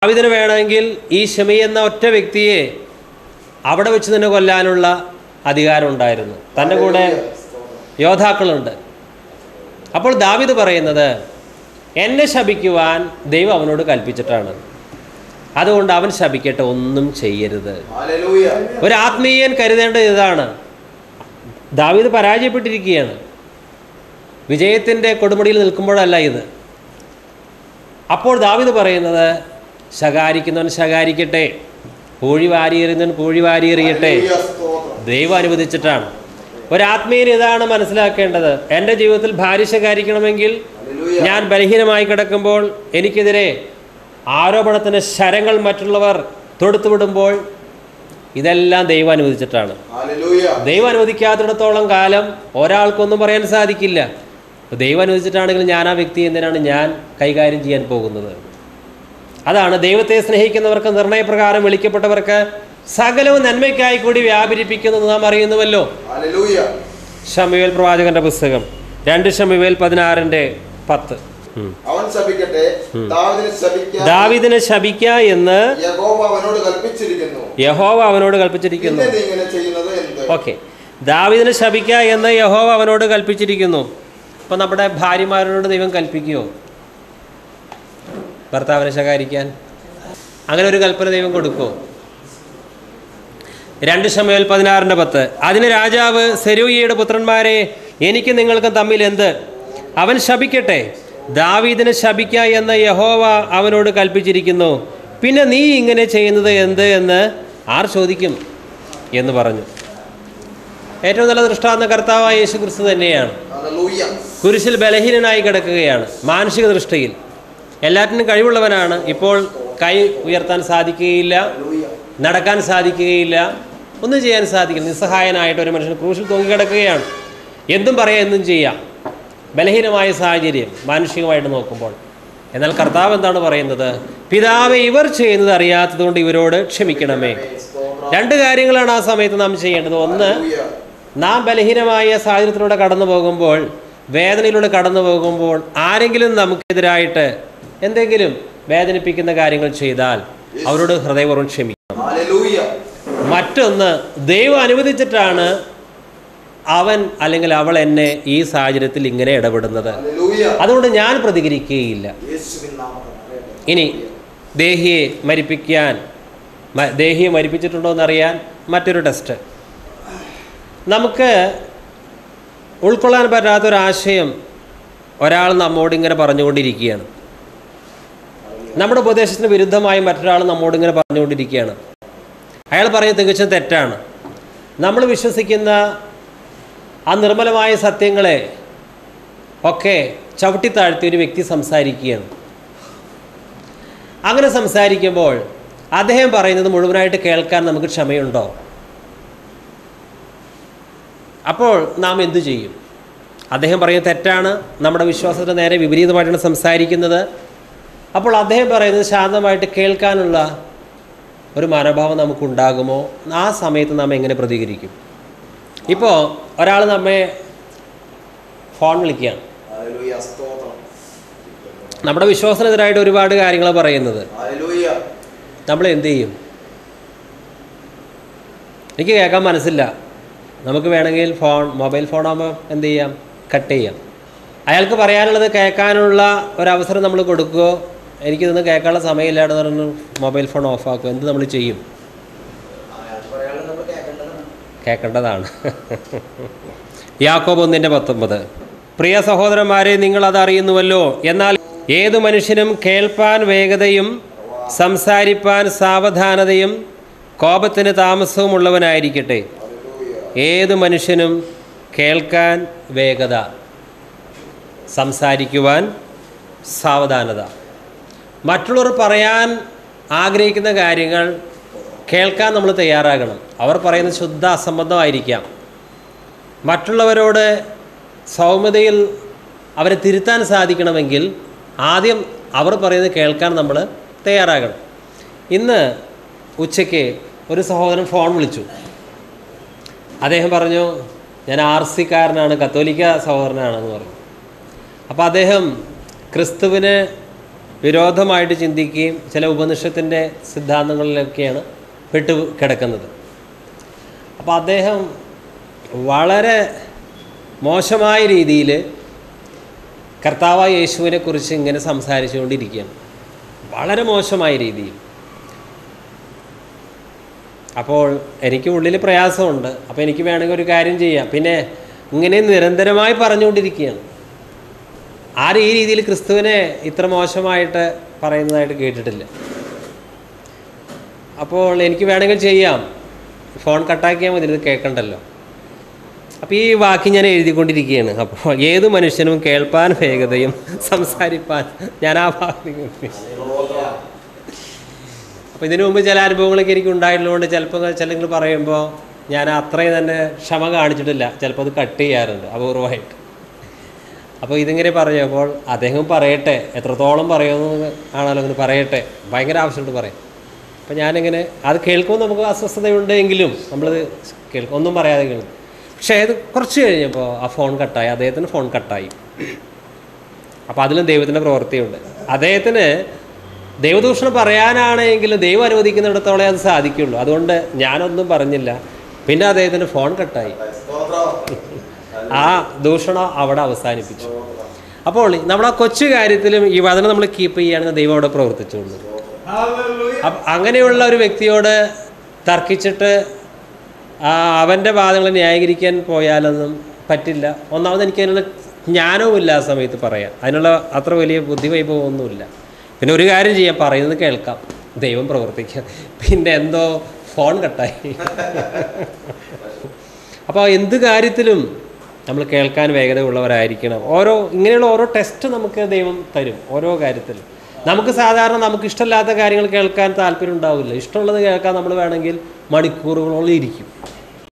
ദാവീദിന് വേണമെങ്കിൽ ഈ ശിമെയി എന്ന ഒറ്റ വ്യക്തിയെ അവിടെ വെച്ച് തന്നെ കൊല്ലാനുള്ള അധികാരം ഉണ്ടായിരുന്നു. തൻ്റെ കൂടെ യോദ്ധാക്കളുണ്ട്. അപ്പോൾ ദാവീദ് പറയുന്നത്, എന്നെ ശപിക്കുവാൻ ദൈവം അവനോട് കൽപ്പിച്ചിട്ടാണ്, അതുകൊണ്ട് അവൻ ശപിക്കട്ടെ, ഒന്നും ചെയ്യരുത്. ഒരു ആത്മീയൻ കരുതേണ്ടത് ഇതാണ്. ദാവീദ് പരാജയപ്പെട്ടിരിക്കുകയാണ്, വിജയത്തിൻ്റെ കൊടുമുടിയിൽ നിൽക്കുമ്പോഴല്ല ഇത്. അപ്പോൾ ദാവീദ് പറയുന്നത്, ശകാരിക്കുന്നവൻ ശകാരിക്കട്ടെ, പൂഴി വാരിയെറിയുന്നവൻ പൂഴി വാരിയെറിയട്ടെ, ദൈവം അനുവദിച്ചിട്ടാണ്. ഒരാത്മീയൻ ഇതാണ് മനസ്സിലാക്കേണ്ടത്. എൻ്റെ ജീവിതത്തിൽ ഭാര്യ ശകാരിക്കണമെങ്കിൽ ഞാൻ ബലഹീനമായി കിടക്കുമ്പോൾ, എനിക്കെതിരെ ആരോപണത്തിന് ശരങ്ങൾ മറ്റുള്ളവർ തൊടുത്തുവിടുമ്പോൾ, ഇതെല്ലാം ദൈവം അനുവദിച്ചിട്ടാണ്. ദൈവം അനുവദിക്കാത്തിടത്തോളം കാലം ഒരാൾക്കൊന്നും പറയാൻ സാധിക്കില്ല. ദൈവം അനുവദിച്ചിട്ടാണെങ്കിൽ ഞാൻ ആ വ്യക്തി എന്തിനാണ് ഞാൻ കൈകാര്യം ചെയ്യാൻ പോകുന്നത്? അതാണ് ദൈവത്തെ സ്നേഹിക്കുന്നവർക്ക്, നിർണയപ്രകാരം വിളിക്കപ്പെട്ടവർക്ക് സകലവും നന്മയ്ക്കായി കൂടി വ്യാപരിപ്പിക്കുന്നത് നാം അറിയുന്നുവല്ലോ. ശമൂവേൽ പ്രവാചകന്റെ പുസ്തകം 2 ശമൂവേൽ 16:10. ദാവീദിനെ ശപിക്ക എന്ന് യഹോവ അവനോട് കൽപ്പിച്ചിരിക്കുന്നു. ഓക്കെ, ദാവീദിനെ ശപിക്ക എന്ന് യഹോവ അവനോട് കൽപ്പിച്ചിരിക്കുന്നു. അപ്പം നമ്മുടെ ഭാര്യമാരോട് ദൈവം കൽപ്പിക്കുമോ ഭർത്താവിനെ ശകാരിക്കാൻ? അങ്ങനെ ഒരു കൽപ്പന ദൈവം കൊടുക്കുമോ? 2 ശമൂവേൽ 16:10. അതിന് രാജാവ്, സെരൂയയുടെ പുത്രന്മാരെ, എനിക്ക് നിങ്ങൾക്കും തമ്മിൽ എന്ത്? അവൻ ശപിക്കട്ടെ, ദാവീദിനെ ശപിക്ക എന്ന് യഹോവ അവനോട് കൽപ്പിച്ചിരിക്കുന്നു, പിന്നെ നീ ഇങ്ങനെ ചെയ്യുന്നത് എന്ത് എന്ന് ആർ ചോദിക്കും എന്ന് പറഞ്ഞു. ഏറ്റവും നല്ല ദൃഷ്ടാന്ത കർത്താവായ യേശു ക്രിസ്തു തന്നെയാണ്. കുരിശിൽ ബലഹീനനായി കിടക്കുകയാണ്. മാനസിക ദൃഷ്ടിയിൽ എല്ലാറ്റിനും കഴിവുള്ളവനാണ്. ഇപ്പോൾ കൈ ഉയർത്താൻ സാധിക്കുകയില്ല, നടക്കാൻ സാധിക്കുകയില്ല, ഒന്നും ചെയ്യാൻ സാധിക്കില്ല. നിസ്സഹായനായിട്ട് ഒരു മനുഷ്യൻ ക്രൂശിൽ തൂങ്ങിക്കിടക്കുകയാണ്. എന്തും പറയാം, എന്തും ചെയ്യാം. ബലഹീനമായ സാഹചര്യം മാനുഷികമായിട്ട് നോക്കുമ്പോൾ. എന്നാൽ കർത്താവ് എന്താണ് പറയുന്നത്? പിതാവേ, ഇവർ ചെയ്യുന്നത് അറിയാത്തതുകൊണ്ട് ഇവരോട് ക്ഷമിക്കണമേ. 2 കാര്യങ്ങളാണ് ആ സമയത്ത് നാം ചെയ്യേണ്ടത്. ഒന്ന്, നാം ബലഹീനമായ സാഹചര്യത്തിലൂടെ കടന്നു പോകുമ്പോൾ, വേദനയിലൂടെ കടന്നു പോകുമ്പോൾ, ആരെങ്കിലും നമുക്കെതിരായിട്ട് എന്തെങ്കിലും വേദനിപ്പിക്കുന്ന കാര്യങ്ങൾ ചെയ്താൽ അവരോട് ഹൃദയപൂർവ്വം ക്ഷമിക്കണം. മറ്റൊന്ന്, ദൈവം അനുവദിച്ചിട്ടാണ് അവൻ അല്ലെങ്കിൽ അവൾ എന്നെ ഈ സാഹചര്യത്തിൽ ഇങ്ങനെ ഇടപെടുന്നത്, അതുകൊണ്ട് ഞാൻ പ്രതികരിക്കുകയില്ല. ഇനി ദേഹിയെ മരിപ്പിച്ചിട്ടുണ്ടോ എന്നറിയാൻ മറ്റൊരു ടെസ്റ്റ്. നമുക്ക് ഉൾക്കൊള്ളാൻ പറ്റാത്തൊരാശയം ഒരാൾ നമ്മോടിങ്ങനെ പറഞ്ഞുകൊണ്ടിരിക്കുകയാണ്. നമ്മുടെ ഉപദേശത്തിന് വിരുദ്ധമായി മറ്റൊരാൾ നമ്മോടിങ്ങനെ പറഞ്ഞുകൊണ്ടിരിക്കുകയാണ്. അയാൾ പറയുന്നത് തികച്ചും തെറ്റാണ്. നമ്മൾ വിശ്വസിക്കുന്ന ആ നിർമ്മലമായ സത്യങ്ങളെ ഒക്കെ ചവിട്ടിത്താഴ്ത്തി ഒരു വ്യക്തി സംസാരിക്കുകയാണ്. അങ്ങനെ സംസാരിക്കുമ്പോൾ അദ്ദേഹം പറയുന്നത് മുഴുവനായിട്ട് കേൾക്കാൻ നമുക്ക് ക്ഷമയുണ്ടോ? അപ്പോൾ നാം എന്തു ചെയ്യും? അദ്ദേഹം പറയുന്നത് തെറ്റാണ്, നമ്മുടെ വിശ്വാസത്തിന് നേരെ വിപരീതമായിട്ടാണ് സംസാരിക്കുന്നത്. അപ്പോൾ അദ്ദേഹം പറയുന്നത് ശാന്തമായിട്ട് കേൾക്കാനുള്ള ഒരു മനോഭാവം നമുക്കുണ്ടാകുമോ? ആ സമയത്ത് നാം എങ്ങനെ പ്രതികരിക്കും? ഇപ്പോൾ ഒരാൾ നമ്മെ ഫോൺ വിളിക്കുകയാണ്, നമ്മുടെ വിശ്വാസത്തിനെതിരായിട്ട് ഒരുപാട് കാര്യങ്ങൾ പറയുന്നത്. നമ്മൾ എന്ത് ചെയ്യും? എനിക്ക് കേൾക്കാൻ മനസ്സില്ല. നമുക്ക് വേണമെങ്കിൽ മൊബൈൽ ഫോണാകുമ്പോൾ എന്ത് ചെയ്യാം? കട്ട് ചെയ്യാം. അയാൾക്ക് പറയാനുള്ളത് കേൾക്കാനുള്ള ഒരവസരം നമ്മൾ കൊടുക്കുകയോ, എനിക്കിതൊന്നും കേൾക്കാനുള്ള സമയമില്ലാന്ന് പറഞ്ഞു മൊബൈൽ ഫോൺ ഓഫാക്കുക. എന്ത് നമ്മൾ ചെയ്യും? കേൾക്കേണ്ടതാണ്. യാക്കോബ് 1:19. പ്രിയ സഹോദരന്മാരെ, നിങ്ങളത് അറിയുന്നുവല്ലോ. എന്നാൽ ഏതു മനുഷ്യനും കേൾപ്പാൻ വേഗതയും സംസാരിപ്പാൻ സാവധാനതയും കോപത്തിന് താമസവും ഉള്ളവനായിരിക്കട്ടെ. ഏതു മനുഷ്യനും കേൾക്കാൻ വേഗത, സംസാരിക്കുവാൻ സാവധാനത. മറ്റുള്ളവർ പറയാൻ ആഗ്രഹിക്കുന്ന കാര്യങ്ങൾ കേൾക്കാൻ നമ്മൾ തയ്യാറാകണം. അവർ പറയുന്നത് ശുദ്ധ അസംബന്ധമായിരിക്കാം. മറ്റുള്ളവരോട് സൗമ്യതയിൽ അവരെ തിരുത്താൻ സാധിക്കണമെങ്കിൽ ആദ്യം അവർ പറയുന്നത് കേൾക്കാൻ നമ്മൾ തയ്യാറാകണം. ഇന്ന് ഉച്ചയ്ക്ക് ഒരു സഹോദരൻ ഫോൺ വിളിച്ചു. അദ്ദേഹം പറഞ്ഞു, ഞാൻ RC കാരനാണ്, കത്തോലിക്ക സഹോദരനാണെന്ന് പറഞ്ഞു. അപ്പോൾ അദ്ദേഹം ക്രിസ്തുവിന് വിരോധമായിട്ട് ചിന്തിക്കുകയും ചില ഉപനിഷത്തിൻ്റെ സിദ്ധാന്തങ്ങളിലൊക്കെയാണ് പെട്ടു കിടക്കുന്നത്. അപ്പോൾ അദ്ദേഹം വളരെ മോശമായ രീതിയിൽ കർത്താവായ യേശുവിനെ കുറിച്ച് ഇങ്ങനെ സംസാരിച്ചുകൊണ്ടിരിക്കുകയാണ്, വളരെ മോശമായ രീതിയിൽ. അപ്പോൾ എനിക്ക് ഉള്ളിൽ പ്രയാസമുണ്ട്. അപ്പോൾ എനിക്ക് വേണമെങ്കിൽ ഒരു കാര്യം ചെയ്യാം. പിന്നെ ഇങ്ങനെ നിരന്തരമായി പറഞ്ഞുകൊണ്ടിരിക്കുകയാണ്. ആരും ഈ രീതിയിൽ ക്രിസ്തുവിനെ ഇത്ര മോശമായിട്ട് പറയുന്നതായിട്ട് കേട്ടിട്ടില്ല. അപ്പോൾ എനിക്ക് വേണമെങ്കിൽ ചെയ്യാം, ഫോൺ കട്ടാക്കിയാൽ മതി, ഇത് കേൾക്കണ്ടല്ലോ. അപ്പോൾ ഈ വാക്ക് ഞാൻ എഴുതിക്കൊണ്ടിരിക്കുകയാണ്. അപ്പോൾ ഏത് മനുഷ്യനും കേൾപ്പാൻ വേഗതയും സംസാരിപ്പാൻ ഞാൻ ആ ഭാഗം. അപ്പോൾ ഇതിനു മുമ്പ് ചില അനുഭവങ്ങളൊക്കെ എനിക്ക് ഉണ്ടായിട്ടുള്ളതുകൊണ്ട് ചിലപ്പോൾ ചിലങ്ങൾ പറയുമ്പോൾ ഞാൻ അത്രയും തന്നെ ക്ഷമ കാണിച്ചിട്ടില്ല, ചിലപ്പോൾ അത് കട്ട് ചെയ്യാറുണ്ട് അപൂർവമായിട്ട്. അപ്പോൾ ഇതിങ്ങനെ പറഞ്ഞപ്പോൾ അദ്ദേഹം പറയട്ടെ, എത്രത്തോളം പറയുമെന്ന് ആണല്ലോ, അങ്ങനെ പറയട്ടെ, ഭയങ്കര ആവശ്യമുണ്ട് പറയാം. അപ്പോൾ ഞാനിങ്ങനെ അത് കേൾക്കുമ്പോൾ നമുക്ക് അസ്വസ്ഥതയുണ്ടെങ്കിലും നമ്മളത് ഒന്നും പറയാതെ കേൾക്കും. പക്ഷേ അത് കുറച്ച് കഴിഞ്ഞപ്പോൾ ആ ഫോൺ കട്ടായി, അദ്ദേഹത്തിന് ഫോൺ കട്ടായി. അപ്പോൾ അതിലും ദൈവത്തിൻ്റെ പ്രവൃത്തിയുണ്ട്. അദ്ദേഹത്തിന് ദൈവദൂഷണം പറയാനാണെങ്കിലും ദൈവം അനുവദിക്കുന്നിടത്തോളം അത് സാധിക്കുള്ളൂ. അതുകൊണ്ട് ഞാനൊന്നും പറഞ്ഞില്ല. പിന്നെ അദ്ദേഹത്തിന് ഫോൺ കട്ടായി, ആ ദൂഷണം അവിടെ അവസാനിപ്പിച്ചു. അപ്പോൾ നമ്മുടെ കൊച്ചു കാര്യത്തിലും ഈ വചനം നമ്മൾ കീപ്പ് ചെയ്യുകയാണെങ്കിൽ ദൈവം അവിടെ പ്രവർത്തിച്ചുകൊണ്ട്. അപ്പം അങ്ങനെയുള്ള ഒരു വ്യക്തിയോട് തർക്കിച്ചിട്ട് അവൻ്റെ വാദങ്ങൾ ന്യായീകരിക്കാൻ പോയാലൊന്നും പറ്റില്ല. ഒന്നാമത് എനിക്ക് അതിനുള്ള ജ്ഞാനവുമില്ല ആ സമയത്ത് പറയാൻ, അതിനുള്ള അത്ര വലിയ ബുദ്ധിവൈഭവമൊന്നുമില്ല. പിന്നെ ഒരു കാര്യം ചെയ്യാം, പറയുന്നത് കേൾക്കാം, ദൈവം പ്രവർത്തിക്കാം. പിന്നെ എന്തോ ഫോൺ കട്ടായി. അപ്പോൾ എന്ത് കാര്യത്തിലും നമ്മൾ കേൾക്കാൻ വേഗത ഉള്ളവരായിരിക്കണം. ഇങ്ങനെയുള്ള ഓരോ ടെസ്റ്റ് നമുക്ക് ദൈവം തരും ഓരോ കാര്യത്തിലും. നമുക്ക് സാധാരണ നമുക്ക് ഇഷ്ടമില്ലാത്ത കാര്യങ്ങൾ കേൾക്കാൻ താല്പര്യം ഉണ്ടാവില്ല. ഇഷ്ടമുള്ളത് കേൾക്കാൻ നമ്മൾ വേണമെങ്കിൽ മണിക്കൂറുകളോളം ഇരിക്കും.